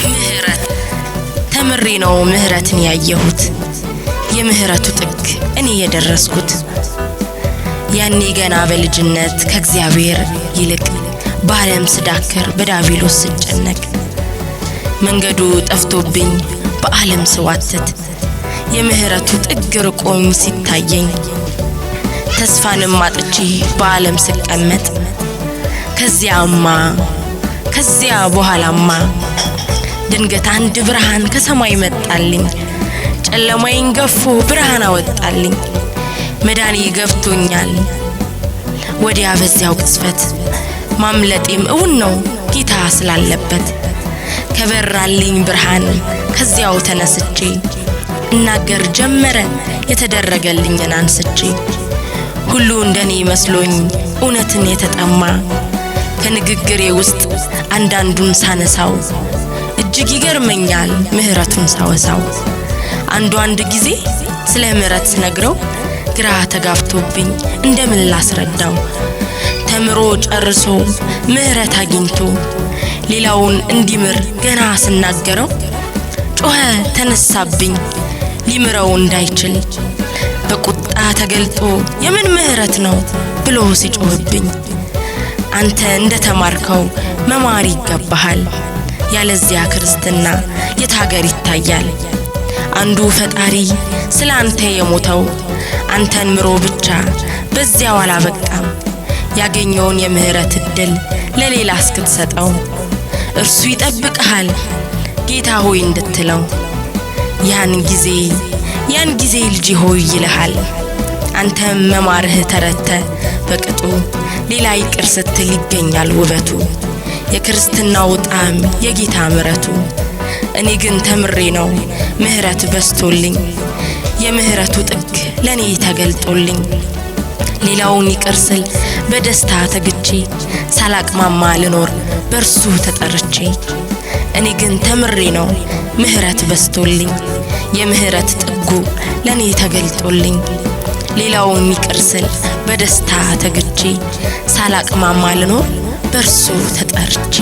ምህረት ተምሬ ነው ምህረትን ያየሁት የምህረቱ ጥግ እኔ የደረስኩት ያኔ ገና በልጅነት ከእግዚአብሔር ይልቅ በዓለም ስዳከር በዳቢሎስ ስጨነቅ መንገዱ ጠፍቶብኝ በዓለም ስዋተት የምህረቱ ጥግ ርቆኝ ሲታየኝ ተስፋንም አጥቼ በዓለም ስቀመጥ ከዚያ በኋላማ ድንገት አንድ ብርሃን ከሰማይ መጣልኝ ጨለማዬን ገፎ ብርሃን አወጣልኝ መዳኔ ገብቶኛል ወዲያ በዚያው ቅጽበት ማምለጤም እውን ነው ጌታ ስላለበት ከበራልኝ ብርሃን ከዚያው ተነስቼ እናገር ጀመረ የተደረገልኝን አንስቼ ሁሉ እንደኔ መስሎኝ እውነትን የተጠማ ከንግግሬ ውስጥ አንዳንዱን ሳነሳው እጅግ ይገርመኛል ምህረቱን ሳወሳው አንድ ጊዜ ስለ ምህረት ስነግረው ግራ ተጋብቶብኝ እንደምን ላስረዳው ተምሮ ጨርሶ ምህረት አግኝቶ ሌላውን እንዲምር ገና ስናገረው ጮኸ ተነሳብኝ ሊምረው እንዳይችል በቁጣ ተገልጦ የምን ምህረት ነው ብሎ ሲጮህብኝ አንተ እንደተማርከው መማር ይገባሃል ያለዚያ ክርስትና የታገር ይታያል አንዱ ፈጣሪ ስላንተ የሞተው አንተን ምሮ ብቻ በዚያው አላበቃም ያገኘውን የምህረት እድል ለሌላ እስክትሰጠው እርሱ ይጠብቅሃል ጌታ ሆይ እንድትለው ያን ጊዜ ልጅ ሆይ ይልሃል አንተም መማርህ ተረተ በቅጡ ሌላ ይቅር ስትል ይገኛል ውበቱ የክርስትናው ጣዕም የጌታ ምሕረቱ እኔ ግን ተምሬ ነው ምህረት በስቶልኝ የምህረቱ ጥግ ለኔ ተገልጦልኝ ሌላውን ይቅር ስል በደስታ ተግቼ ሳላቅማማ ልኖር በርሱ ተጠርቼ እኔ ግን ተምሬ ነው ምህረት በስቶልኝ የምህረት ጥጉ ለኔ ተገልጦልኝ ሌላውን ይቅር ስል በደስታ ተግቼ ሳላቅማማ ልኖር በርሱ ተጠርቼ